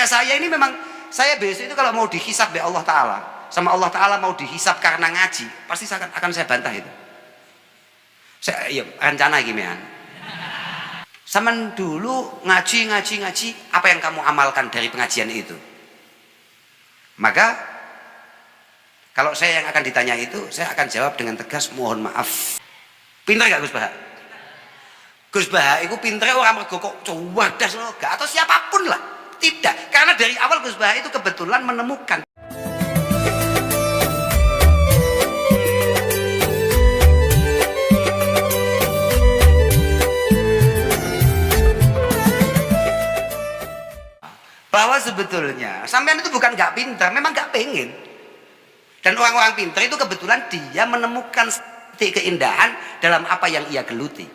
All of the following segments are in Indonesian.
saya ini memang, saya besok itu kalau mau dihisab oleh Allah Ta'ala, sama Allah Ta'ala mau dihisab karena ngaji, pasti akan saya bantah itu. Saya ya, rencana gimana? Saman dulu ngaji, apa yang kamu amalkan dari pengajian itu? Maka kalau saya yang akan ditanya itu, saya akan jawab dengan tegas, mohon maaf. Pinter gak Gus Baha? Gus Baha itu pinter orang mergo kok wadas gak, atau siapapun lah. Tidak, karena dari awal Gus Baha itu kebetulan menemukan bahwa sebetulnya sampean itu bukan gak pintar, memang gak pengen. Dan orang-orang pintar itu kebetulan dia menemukan titik keindahan dalam apa yang ia geluti.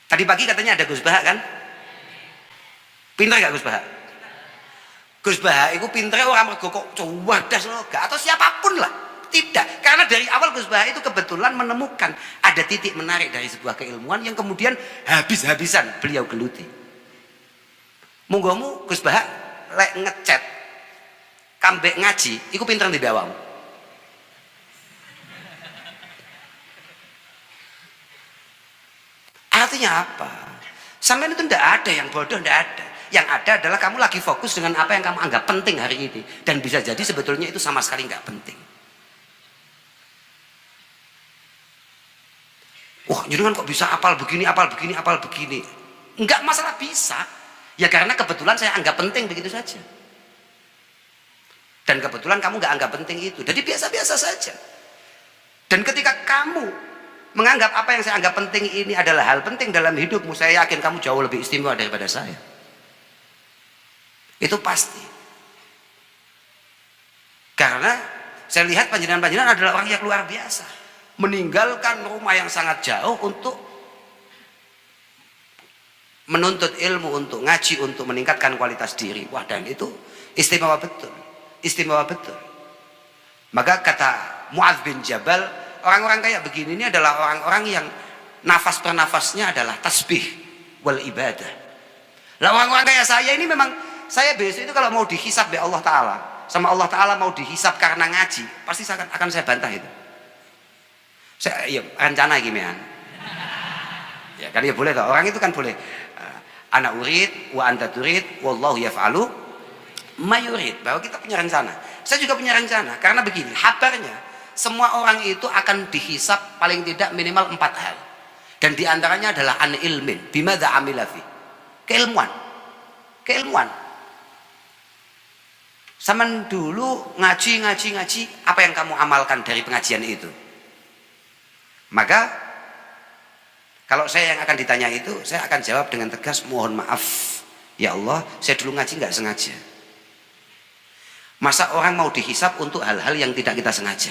Tadi pagi katanya ada Gus Baha kan? Pintar gak Gus Baha? Gus Baha itu pintar orang mergo kok wadas gak, atau siapapun lah. Tidak, karena dari awal Gus Baha itu kebetulan menemukan ada titik menarik dari sebuah keilmuan yang kemudian habis-habisan beliau geluti. Monggomu Gus Baha lek ngechat kambek ngaji iku pinter di bawah. Artinya apa? Sampai itu tidak ada yang bodoh, tidak ada. Yang ada adalah kamu lagi fokus dengan apa yang kamu anggap penting hari ini, dan bisa jadi sebetulnya itu sama sekali nggak penting. Wah, jenengan kok bisa apal begini, apal begini, apal begini? Enggak masalah bisa. Ya karena kebetulan saya anggap penting begitu saja. Dan kebetulan kamu nggak anggap penting itu. Jadi biasa-biasa saja. Dan ketika kamu menganggap apa yang saya anggap penting ini adalah hal penting dalam hidupmu, saya yakin kamu jauh lebih istimewa daripada saya. Itu pasti. Karena saya lihat panjenengan-panjenengan adalah orang yang luar biasa. Meninggalkan rumah yang sangat jauh untuk menuntut ilmu, untuk ngaji, untuk meningkatkan kualitas diri. Wah, dan itu istimewa betul. Istimewa betul. Maka kata Mu'adz bin Jabal, orang-orang kayak begini ini adalah orang-orang yang nafas per nafasnya adalah tasbih wal ibadah. Lah orang-orang kayak saya ini memang, saya besok itu kalau mau dihisab oleh Allah Ta'ala, sama Allah Ta'ala mau dihisab karena ngaji, pasti akan saya bantah itu. Saya ya, rencana gimana? Ya kan ya boleh toh. Orang itu kan boleh. Ana urid wa anta turid wallahu yaf'alu ma yurid. Bahwa kita punya rencana. Saya juga punya rencana karena begini, kabarnya semua orang itu akan dihisab paling tidak minimal 4 hal. Dan diantaranya adalah an ilmin bimadza amila fi. Keilmuan. Keilmuan. Saman dulu ngaji, apa yang kamu amalkan dari pengajian itu? Maka kalau saya yang akan ditanya itu, saya akan jawab dengan tegas, mohon maaf ya Allah, saya dulu ngaji nggak sengaja. Masa orang mau dihisap untuk hal-hal yang tidak kita sengaja?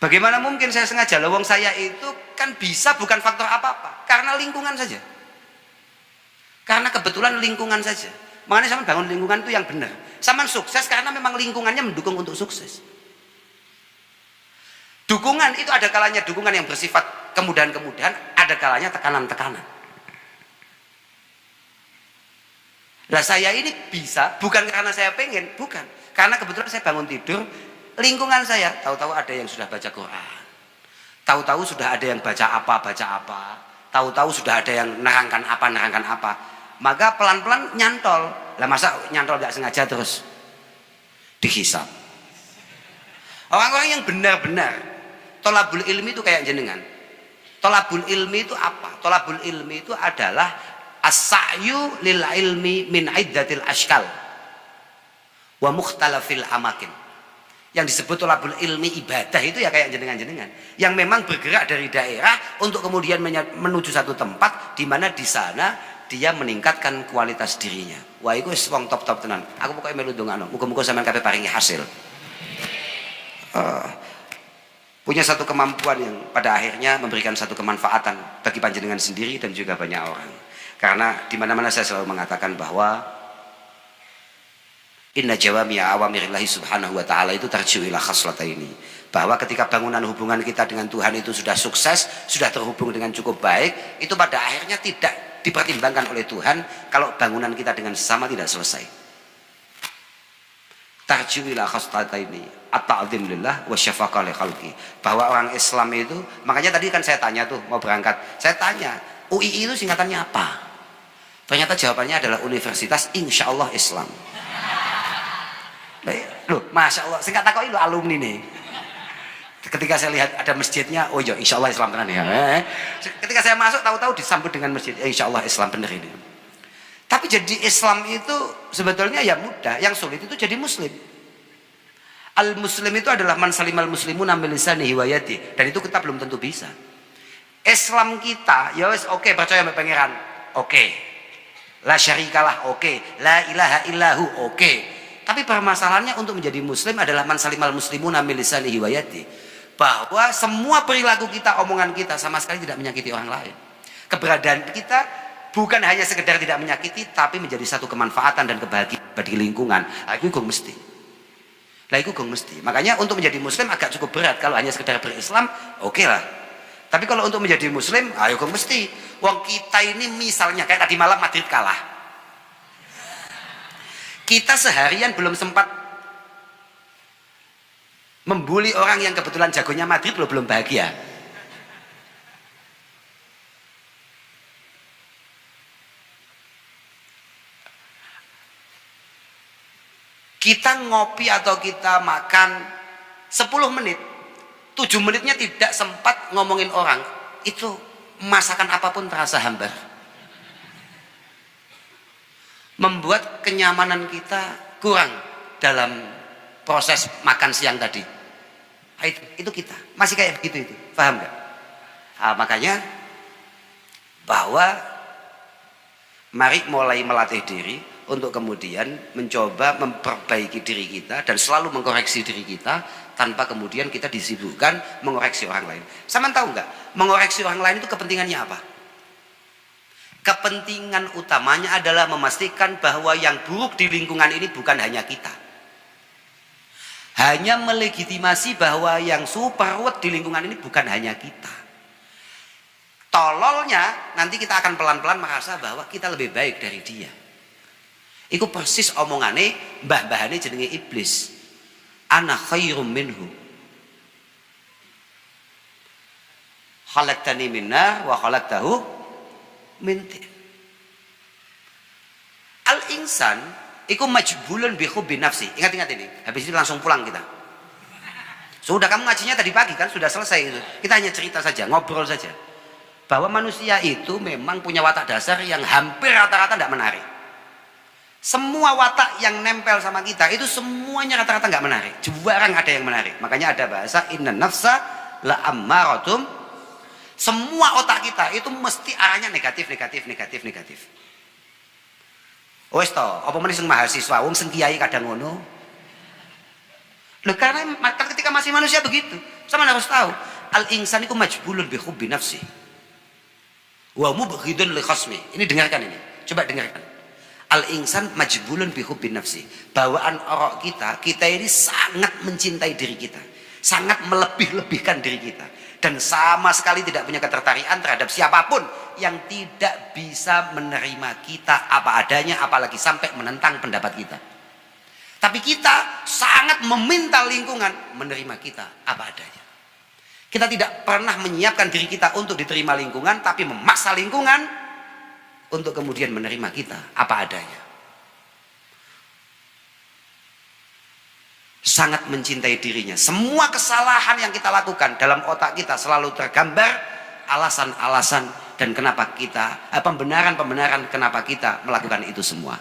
Bagaimana mungkin saya sengaja? Lawang saya itu kan bisa bukan faktor apa-apa, karena lingkungan saja. Karena kebetulan lingkungan saja. Makanya sama bangun lingkungan itu yang benar. Sama sukses karena memang lingkungannya mendukung untuk sukses. Dukungan itu ada kalanya dukungan yang bersifat kemudahan-kemudahan, ada kalanya tekanan-tekanan. Nah saya ini bisa bukan karena saya pengen, bukan. Karena kebetulan saya bangun tidur, lingkungan saya tahu-tahu ada yang sudah baca Quran, tahu-tahu sudah ada yang baca apa, tahu-tahu sudah ada yang nerangkan apa. Maka pelan-pelan nyantol. Lah masa nyantol gak sengaja terus dihisap? Orang-orang yang benar-benar tolabul ilmi itu kayak jenengan. Tolabul ilmi itu apa? Tolabul ilmi itu adalah as-sa'yu lil ilmi min iddatil ashkal wa mukhtalafil amakin. Yang disebut tolabul ilmi ibadah itu ya kayak jenengan-jenengan yang memang bergerak dari daerah untuk kemudian menuju satu tempat di mana di sana dia meningkatkan kualitas dirinya. Wah, itu wong top-top tenan. Aku pokoknya melu ndongakno, muga-muga sampean kabeh paringi hasil. Punya satu kemampuan yang pada akhirnya memberikan satu kemanfaatan bagi panjenengan sendiri dan juga banyak orang. Karena di mana-mana saya selalu mengatakan bahwa Inna jawami'a awamirillahi subhanahu wa ta'ala itu tarji'u ila khaslataini, bahwa ketika bangunan hubungan kita dengan Tuhan itu sudah sukses, sudah terhubung dengan cukup baik, itu pada akhirnya tidak dipertimbangkan oleh Tuhan kalau bangunan kita dengan sesama tidak selesai. Tarji'u ila khaslataini at-ta'zim lillah wa syafaqah li khalqi, bahwa orang Islam itu, makanya tadi kan saya tanya tuh mau berangkat, saya tanya UII itu singkatannya apa? Ternyata jawabannya adalah Universitas Insyaallah Islam. Loh, Masya Allah, singkat takoi lo alumni nih. Ketika saya lihat ada masjidnya, oh iya Insya Allah Islam tenan ya. Ketika saya masuk tahu-tahu disambut dengan masjid, Insya Allah Islam bener ini. Tapi jadi Islam itu sebetulnya ya mudah, yang sulit itu jadi Muslim. Al Muslim itu adalah man salimal muslimuna min lisanihi wa yadihi, dan itu kita belum tentu bisa. Islam kita, ya wis oke, percaya sama pangeran, oke. La syarikalah, oke. La ilaha illahu, oke. Tapi permasalahannya untuk menjadi muslim adalah man salimal muslimuna min lisanihi wa yadihi, bahwa semua perilaku kita, omongan kita sama sekali tidak menyakiti orang lain. Keberadaan kita bukan hanya sekedar tidak menyakiti, tapi menjadi satu kemanfaatan dan kebahagiaan bagi lingkungan. Aku gong mesti. Lah itu gong mesti. Makanya untuk menjadi muslim agak cukup berat. Kalau hanya sekedar berislam, oke lah. Tapi kalau untuk menjadi muslim, ayo gong mesti. Wong kita ini misalnya kayak tadi malam Madrid kalah. Kita seharian belum sempat membuli orang yang kebetulan jagonya Madrid, belum bahagia. Kita ngopi atau kita makan 10 menit, 7 menitnya tidak sempat ngomongin orang, itu masakan apapun terasa hambar. Membuat kenyamanan kita kurang dalam proses makan siang tadi. Itu kita masih kayak begitu, itu paham nggak? Makanya bahwa mari mulai melatih diri untuk kemudian mencoba memperbaiki diri kita dan selalu mengkoreksi diri kita tanpa kemudian kita disibukkan mengoreksi orang lain. Sama tahu nggak, mengoreksi orang lain itu kepentingannya apa? Kepentingan utamanya adalah memastikan bahwa yang buruk di lingkungan ini bukan hanya kita. Hanya melegitimasi bahwa yang superwet di lingkungan ini bukan hanya kita. Tololnya nanti kita akan pelan-pelan merasa bahwa kita lebih baik dari dia. Iku persis omongane mbah-mbahane jenenge iblis. Ana khairum minhu. Khalaqtani min nar wa khalaqtahu mintin. Al-insan iku majbulun bi hubbi nafsi. Ingat-ingat ini. Habis itu langsung pulang kita. Sudah kamu ngajinya tadi pagi kan sudah selesai itu. Kita hanya cerita saja, ngobrol saja. Bahwa manusia itu memang punya watak dasar yang hampir rata-rata tidak menarik. Semua watak yang nempel sama kita itu semuanya rata-rata nggak menarik. Jarang ada yang menarik. Makanya ada bahasa innan nafsa la ammaratum. Semua otak kita itu mesti arahnya negatif. Wes to, apa meneh sing mahasiswa wong sing kiai kadang ngono. Lho karena ketika masih manusia begitu, sama harus tahu, al-insan iku majbulun bi hubbi nafsi. Wa mubghidun li khasmi. Ini dengarkan ini. Coba dengarkan. Al-insan majbulun bi hubbi nafsi. Bawaan orok kita ini sangat mencintai diri kita. Sangat melebih-lebihkan diri kita. Dan sama sekali tidak punya ketertarikan terhadap siapapun yang tidak bisa menerima kita apa adanya, apalagi sampai menentang pendapat kita. Tapi kita sangat meminta lingkungan menerima kita apa adanya. Kita tidak pernah menyiapkan diri kita untuk diterima lingkungan, tapi memaksa lingkungan untuk kemudian menerima kita apa adanya. Sangat mencintai dirinya. Semua kesalahan yang kita lakukan dalam otak kita selalu tergambar alasan-alasan dan kenapa kita, pembenaran-pembenaran kenapa kita melakukan itu semua.